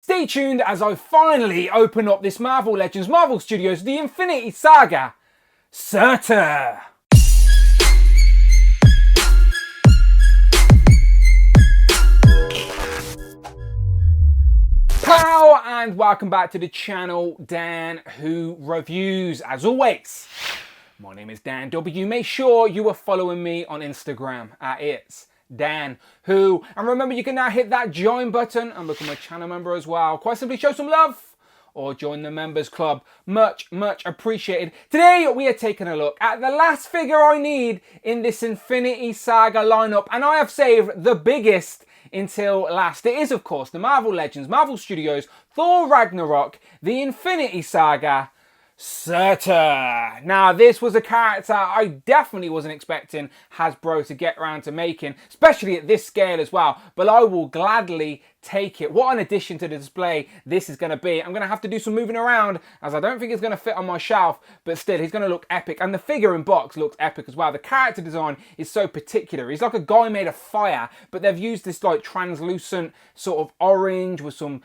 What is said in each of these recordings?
Stay tuned as I finally open up this Marvel Legends Marvel Studios The Infinity Saga, Surtur. Pow and welcome back to the channel, Dan Who Reviews. As always, my name is Dan W. Make sure you are following me on Instagram at It's Dan Who. And remember, you can now hit that join button and become a channel member as well. Quite simply show some love or join the members club. Much appreciated. Today we are taking a look at the last figure I need in this Infinity Saga lineup, and I have saved the biggest until last. It is, of course, the Marvel Legends, Marvel Studios, Thor Ragnarok, the Infinity Saga, Surtur. Now, this was a character I definitely wasn't expecting Hasbro to get around to making, especially at this scale as well, but I will gladly take it. What an addition to the display this is going to be. I'm going to have to do some moving around as I don't think it's going to fit on my shelf, but still, he's going to look epic. And the figure in box looks epic as well. The character design is so particular. He's like a guy made of fire, but they've used this like translucent sort of orange with some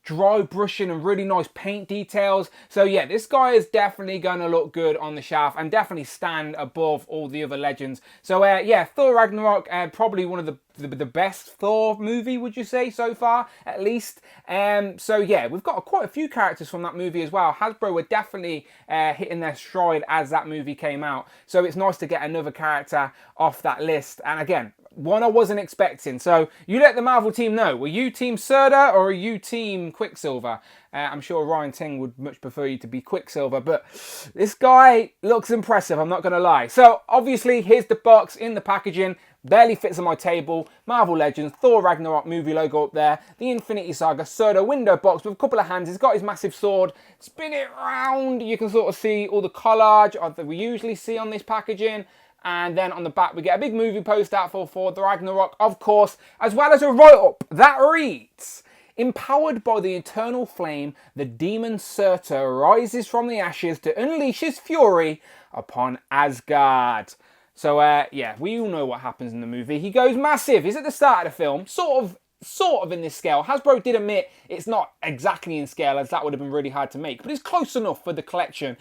dry brushing and really nice paint details. So yeah, this guy is definitely going to look good on the shelf and definitely stand above all the other legends. So yeah, Thor Ragnarok, probably one of the best Thor movie, would you say, so far, at least? So yeah, we've got quite a few characters from that movie as well. Hasbro were definitely hitting their stride as that movie came out. So it's nice to get another character off that list. And again, one I wasn't expecting. So you let the Marvel team know. Were you Team Surtur or are you Team Quicksilver? I'm sure Ryan Ting would much prefer you to be Quicksilver, but this guy looks impressive, I'm not going to lie. So obviously, here's the box in the packaging. Barely fits on my table. Marvel Legends, Thor Ragnarok movie logo up there. The Infinity Saga Surtur window box with a couple of hands. He's got his massive sword. Spin it round. You can sort of see all the collage that we usually see on this packaging. And then on the back, we get a big movie poster out for the Ragnarok, of course, as well as a write-up that reads, "Empowered by the eternal flame, the demon Surtur rises from the ashes to unleash his fury upon Asgard." So, yeah, we all know what happens in the movie. He goes massive. He's at the start of the film, sort of in this scale. Hasbro did admit it's not exactly in scale, as that would have been really hard to make, but it's close enough for the collection.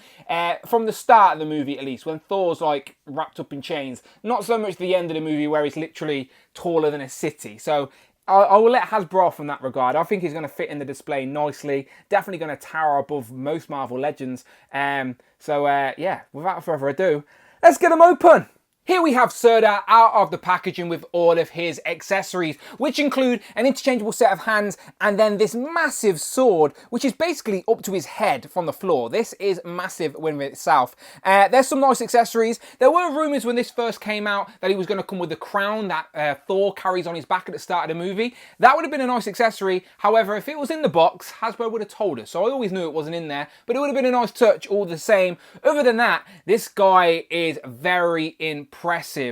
From the start of the movie, at least, when Thor's, like, wrapped up in chains. Not so much the end of the movie, where he's literally taller than a city. So I will let Hasbro off in that regard. I think he's going to fit in the display nicely. Definitely going to tower above most Marvel Legends. So, yeah, without further ado, let's get him open. Here we have Surtur out of the packaging with all of his accessories, which include an interchangeable set of hands and then this massive sword, which is basically up to his head from the floor. This is massive in itself. There's some nice accessories. There were rumours when this first came out that he was going to come with the crown that Thor carries on his back at the start of the movie. That would have been a nice accessory. However, if it was in the box, Hasbro would have told us. So I always knew it wasn't in there, but it would have been a nice touch all the same. Other than that, this guy is very impressive.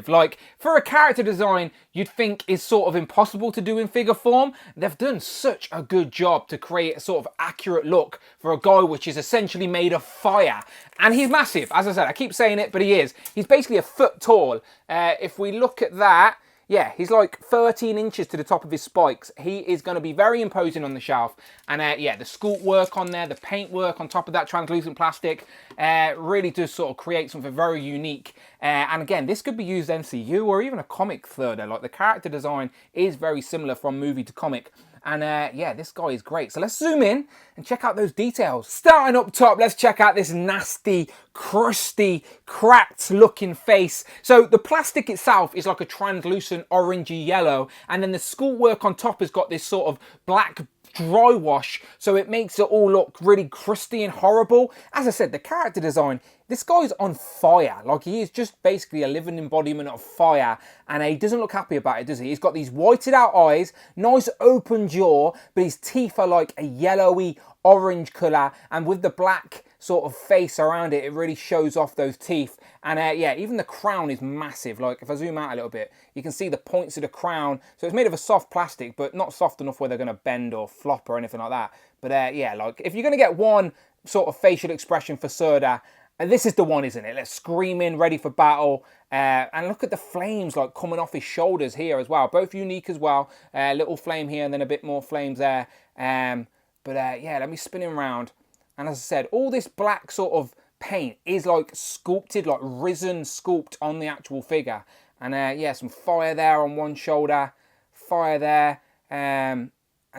Like, for a character design you'd think is sort of impossible to do in figure form, they've done such a good job to create a sort of accurate look for a guy which is essentially made of fire. And he's massive, as I said, I keep saying it, but he is. He's basically a foot tall. If we look at that, yeah, he's like 13 inches to the top of his spikes. He is going to be very imposing on the shelf. And yeah, the sculpt work on there, the paint work on top of that translucent plastic, really does sort of create something very unique. And again, this could be used MCU or even a comic further. Like, the character design is very similar from movie to comic. And yeah, this guy is great. So let's zoom in and check out those details. Starting up top, let's check out this nasty, crusty, cracked looking face. So the plastic itself is like a translucent orangey yellow. And then the sculpt work on top has got this sort of black dry wash, so it makes it all look really crusty and horrible. As I said, the character design, this guy's on fire. Like, he is just basically a living embodiment of fire, and he doesn't look happy about it, does he? He's got these whited out eyes, nice open jaw, but his teeth are like a yellowy orange colour, and with the black sort of face around it, it really shows off those teeth. And yeah, even the crown is massive. Like, if I zoom out a little bit, you can see the points of the crown. So it's made of a soft plastic, but not soft enough where they're going to bend or flop or anything like that. But yeah, like, if you're going to get one sort of facial expression for Surtur, And this is the one, isn't it? Let's scream in, ready for battle. And look at the flames like coming off his shoulders here as well. Both unique as well. Little flame here and then a bit more flames there. Yeah, let me spin him around. And as I said, all this black sort of paint is like sculpted, like risen sculpt on the actual figure. And yeah, some fire there on one shoulder, fire there. And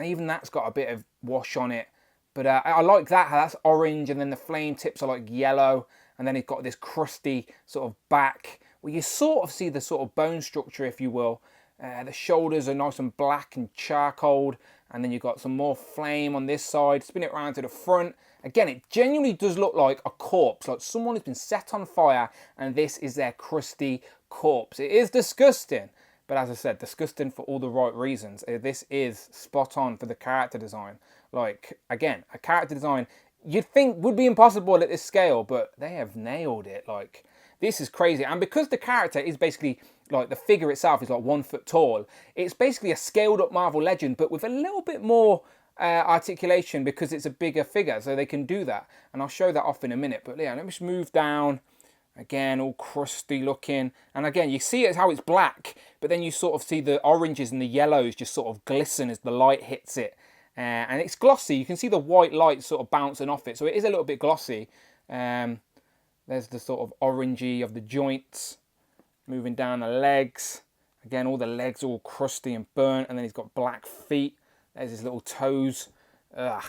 even that's got a bit of wash on it. But I like that, how that's orange and then the flame tips are like yellow. And then he's got this crusty sort of back where you sort of see the sort of bone structure, if you will. The shoulders are nice and black and charcoaled. And then you've got some more flame on this side. Spin it around to the front. Again, it genuinely does look like a corpse, like someone has been set on fire and this is their crusty corpse. It is disgusting. But as I said, disgusting for all the right reasons. This is spot on for the character design. Like, again, a character design you'd think would be impossible at this scale, but they have nailed it. Like, this is crazy. And because the character is basically, like, the figure itself is like 1 foot tall, it's basically a scaled up Marvel Legend, but with a little bit more articulation because it's a bigger figure, so they can do that. And I'll show that off in a minute. But yeah, let me just move down. Again, all crusty looking. And again, you see it how it's black, but then you sort of see the oranges and the yellows just sort of glisten as the light hits it. And it's glossy. You can see the white light sort of bouncing off it. So it is a little bit glossy. There's the sort of orangey of the joints. Moving down the legs. Again, all the legs all crusty and burnt. And then he's got black feet. There's his little toes. Ugh.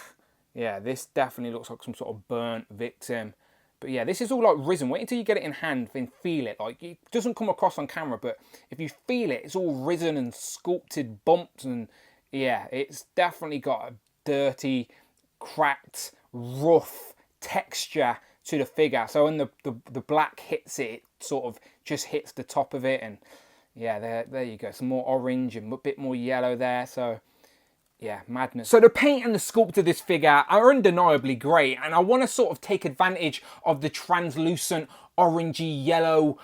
Yeah, this definitely looks like some sort of burnt victim. But yeah, this is all like risen. Wait until you get it in hand and feel it. Like, it doesn't come across on camera, but if you feel it, it's all risen and sculpted bumps. And yeah, it's definitely got a dirty, cracked, rough texture to the figure. So when the black hits it, it sort of just hits the top of it. And yeah, there you go. Some more orange and a bit more yellow there. So yeah, madness. So the paint and the sculpt of this figure are undeniably great, and I want to sort of take advantage of the translucent orangey yellow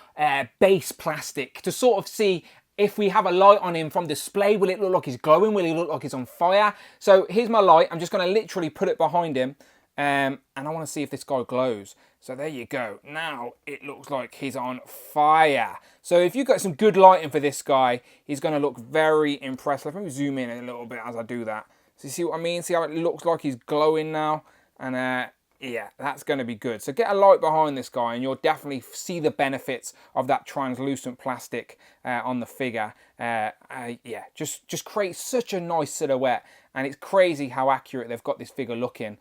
base plastic to sort of see if we have a light on him from display, will it look like he's glowing? Will he look like he's on fire? So here's my light. I'm just going to literally put it behind him, and I want to see if this guy glows. So there you go. Now it looks like he's on fire. So if you've got some good lighting for this guy, he's going to look very impressive. Let me zoom in a little bit as I do that. So you see what I mean? See how it looks like he's glowing now? And yeah, that's going to be good. So get a light behind this guy and you'll definitely see the benefits of that translucent plastic on the figure. Yeah, just creates such a nice silhouette. And it's crazy how accurate they've got this figure looking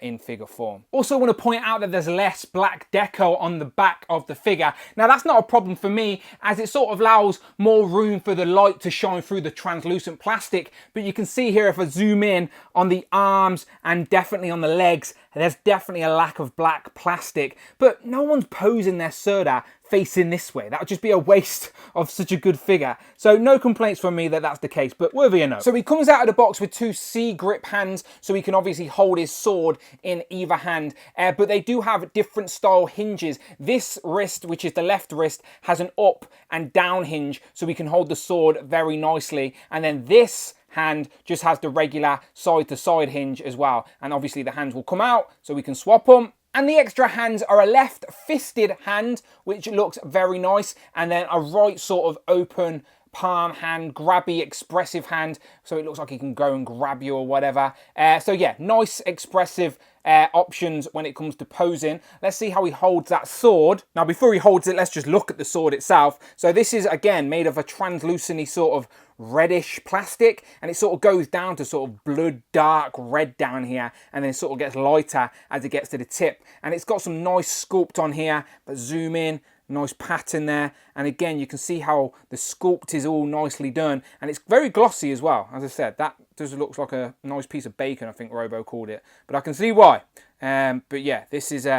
in figure form. Also want to point out that there's less black deco on the back of the figure. Now that's not a problem for me, as it sort of allows more room for the light to shine through the translucent plastic. But you can see here, if I zoom in on the arms and definitely on the legs, there's definitely a lack of black plastic. But no one's posing their Surtur facing this way. That would just be a waste of such a good figure. So no complaints from me that that's the case, but worthy a note. So he comes out of the box with 2 C grip hands, so he can obviously hold his sword in either hand, but they do have different style hinges. This wrist, which is the left wrist, has an up and down hinge, so we can hold the sword very nicely. And then this hand just has the regular side to side hinge as well. And obviously the hands will come out, so we can swap them. And the extra hands are a left fisted hand, which looks very nice, and then a right sort of open palm hand, grabby, expressive hand, so it looks like he can go and grab you or whatever. So yeah, nice, expressive options when it comes to posing. Let's see how he holds that sword. Now before he holds it, let's just look at the sword itself. So this is again made of a translucent sort of reddish plastic, and it sort of goes down to sort of blood dark red down here, and then it sort of gets lighter as it gets to the tip. And it's got some nice sculpt on here, but zoom in, nice pattern there, and again you can see how the sculpt is all nicely done, and it's very glossy as well. As I said, that just looks like a nice piece of bacon, I think Robo called it, but I can see why. But yeah, this is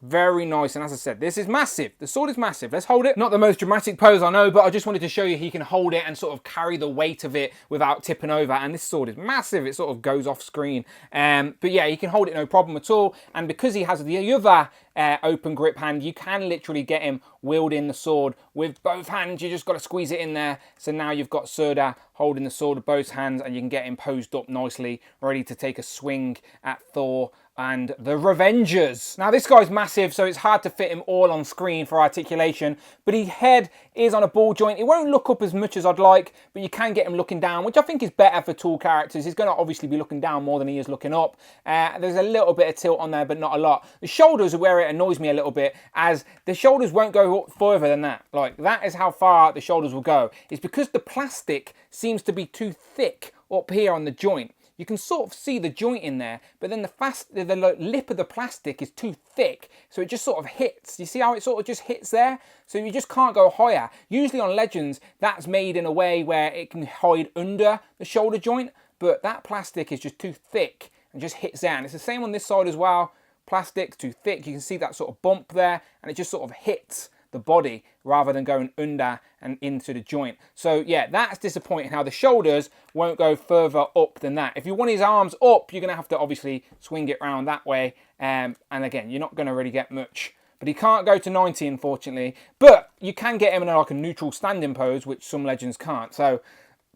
very nice, and as I said, this is massive. The sword is massive. Let's hold it. Not the most dramatic pose, I know, but I just wanted to show you he can hold it and sort of carry the weight of it without tipping over, and this sword is massive. It sort of goes off screen. But yeah, he can hold it no problem at all, and because he has the other open grip hand, you can literally get him wielding the sword with both hands. You just got to squeeze it in there. So now you've got Surtur holding the sword with both hands, and you can get him posed up nicely, ready to take a swing at Thor and the Revengers. Now this guy's massive, so it's hard to fit him all on screen for articulation, but his head is on a ball joint. It won't look up as much as I'd like, but you can get him looking down, which I think is better for tall characters. He's going to obviously be looking down more than he is looking up. There's a little bit of tilt on there, but not a lot. The shoulders are where it annoys me a little bit, as the shoulders won't go further than that. Like, that is how far the shoulders will go. It's because the plastic seems to be too thick up here on the joint. You can sort of see the joint in there, but then the lip of the plastic is too thick, so it just sort of hits. You see how it sort of just hits there? So you just can't go higher. Usually on Legends, that's made in a way where it can hide under the shoulder joint, but that plastic is just too thick and just hits there. And it's the same on this side as well. Plastic, too thick. You can see that sort of bump there, and it just sort of hits the body rather than going under and into the joint. So yeah, that's disappointing how the shoulders won't go further up than that. If you want his arms up, you're going to have to obviously swing it around that way. And again, you're not going to really get much. But he can't go to 90, unfortunately. But you can get him in like a neutral standing pose, which some Legends can't. So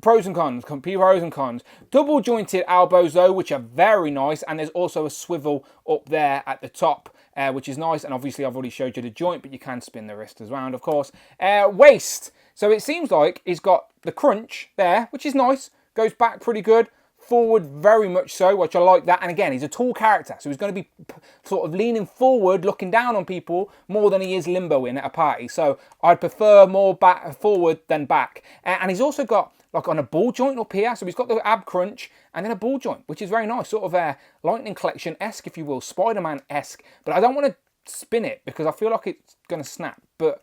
pros and cons, pros and cons. Double jointed elbows though, which are very nice. And there's also a swivel up there at the top, which is nice. And obviously I've already showed you the joint, but you can spin the wrist around, of course. Waist. So it seems like he's got the crunch there, which is nice. Goes back pretty good. Forward very much so, which I like that. And again, he's a tall character, so he's going to be sort of leaning forward, looking down on people more than he is limboing at a party. So I'd prefer more back forward than back. And he's also got like on a ball joint up here. So he's got the ab crunch and then a ball joint, which is very nice. Sort of a Lightning Collection-esque, if you will, Spider-Man-esque. But I don't want to spin it because I feel like it's going to snap. But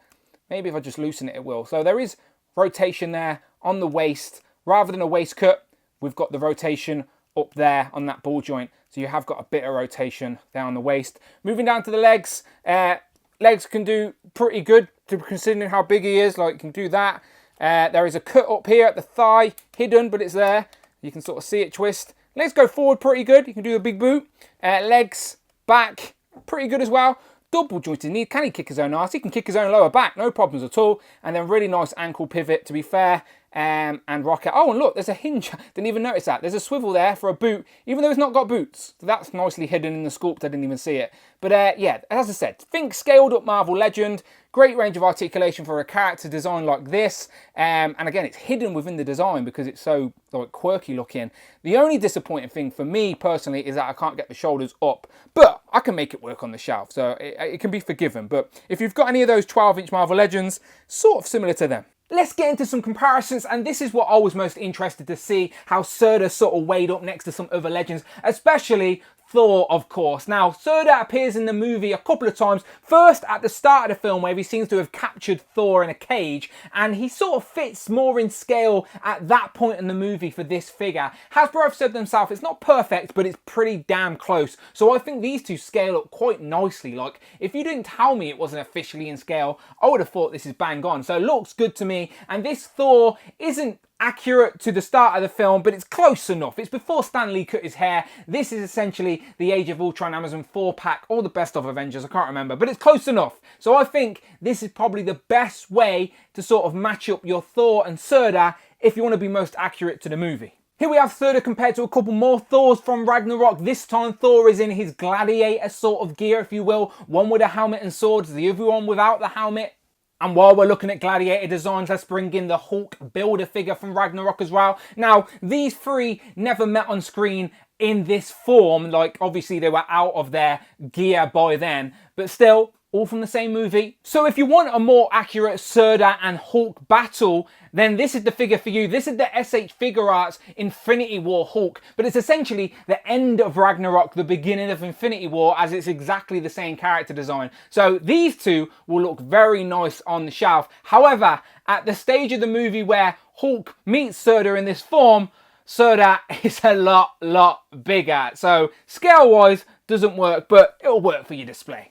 maybe if I just loosen it, it will. So there is rotation there on the waist. Rather than a waist cut, we've got the rotation up there on that ball joint. So you have got a bit of rotation down the waist. Moving down to the legs. Legs can do pretty good considering how big he is. Like, can do that. There is a cut up here at the thigh. Hidden, but it's there. You can sort of see it twist. Legs go forward pretty good. You can do a big boot. Legs, back, pretty good as well. Double jointed knee. Can he kick his own ass? He can kick his own lower back. No problems at all. And then really nice ankle pivot, to be fair. And rock out. Oh, and look, there's a hinge. Didn't even notice that. There's a swivel there for a boot, even though it's not got boots. So that's nicely hidden in the sculpt. I didn't even see it. But yeah, as I said, think scaled up Marvel Legend. Great range of articulation for a character design like this. And again, it's hidden within the design because it's so like quirky looking. The only disappointing thing for me personally is that I can't get the shoulders up. But I can make it work on the shelf, so it can be forgiven. But if you've got any of those 12-inch Marvel Legends, sort of similar to them. Let's get into some comparisons, and this is what I was most interested to see, how Surtur sort of weighed up next to some other Legends, especially Thor, of course. Now, Surtur appears in the movie a couple of times. First, at the start of the film, where he seems to have captured Thor in a cage, and he sort of fits more in scale at that point in the movie for this figure. Hasbro have said themselves, it's not perfect, but it's pretty damn close. So I think these two scale up quite nicely. Like, if you didn't tell me it wasn't officially in scale, I would have thought this is bang on. So it looks good to me, and this Thor isn't accurate to the start of the film, but it's close enough. It's before Stan Lee cut his hair. This is essentially the Age of Ultron Amazon 4-pack, or the best of Avengers, I can't remember, but it's close enough. So I think this is probably the best way to sort of match up your Thor and Surtur if you want to be most accurate to the movie. Here we have Surtur compared to a couple more Thors from Ragnarok. This time Thor is in his gladiator sort of gear, if you will. One with a helmet and swords, the other one without the helmet. And while we're looking at gladiator designs, let's bring in the Hulk builder figure from Ragnarok as well. Now, these three never met on screen in this form. Like, obviously they were out of their gear by then, but still, all from the same movie. So if you want a more accurate Surtur and Hulk battle, then this is the figure for you. This is the SH Figure Arts Infinity War Hulk, but it's essentially the end of Ragnarok, the beginning of Infinity War, as it's exactly the same character design. So these two will look very nice on the shelf. However, at the stage of the movie where Hulk meets Surtur in this form, Surtur is a lot bigger. So scale-wise, doesn't work, but it'll work for your display.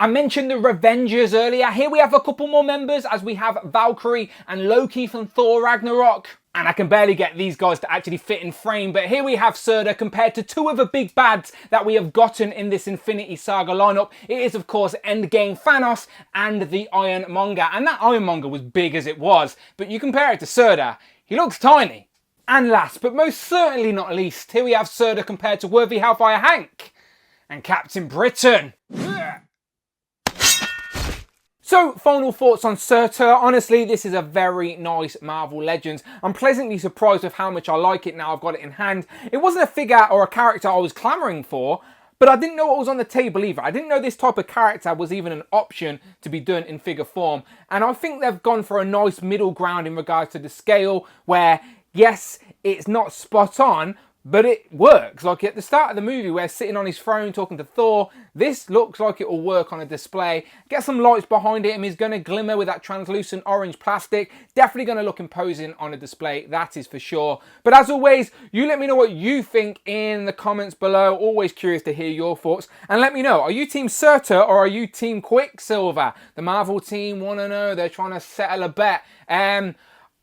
I mentioned the Revengers earlier. Here we have a couple more members, as we have Valkyrie and Loki from Thor Ragnarok. And I can barely get these guys to actually fit in frame, but here we have Surtur compared to two of the big bads that we have gotten in this Infinity Saga lineup. It is, of course, Endgame Thanos and the Ironmonger. And that Ironmonger was big as it was, but you compare it to Surtur, he looks tiny. And last, but most certainly not least, here we have Surtur compared to Worthy Hellfire Hank. and Captain Britain. So, final thoughts on Surtur. Honestly, this is a very nice Marvel Legends. I'm pleasantly surprised with how much I like it now I've got it in hand. It wasn't a figure or a character I was clamouring for, but I didn't know what was on the table either. I didn't know this type of character was even an option to be done in figure form. And I think they've gone for a nice middle ground in regards to the scale where, yes, it's not spot on, but it works. Like at the start of the movie where sitting on his throne talking to Thor, this looks like it will work on a display. Get some lights behind him, he's going to glimmer with that translucent orange plastic. Definitely going to look imposing on a display, that is for sure. But as always, you let me know what you think in the comments below. Always curious to hear your thoughts. And let me know, are you Team Surtur or are you Team Quicksilver? The Marvel team want to know, they're trying to settle a bet. I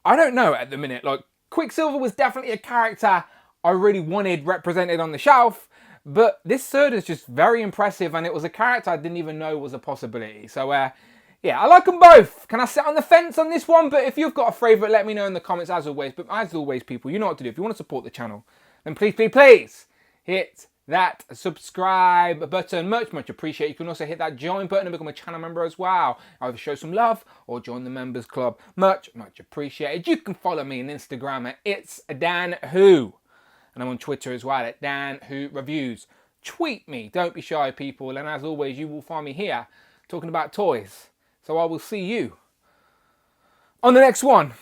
don't know at the minute. Like, Quicksilver was definitely a character I really wanted represented on the shelf, but this Surtur is just very impressive, and it was a character I didn't even know was a possibility. So, yeah, I like them both. Can I sit on the fence on this one? But if you've got a favourite, let me know in the comments as always. But as always, people, you know what to do. If you want to support the channel, then please, please, please hit that subscribe button. Much appreciated. You can also hit that join button and become a channel member as well. Either show some love or join the members club. Much appreciated. You can follow me on Instagram at It's Dan Who. And I'm on Twitter as well at Dan Who Reviews. Tweet me, don't be shy people, and as always you will find me here talking about toys. So I will see you on the next one.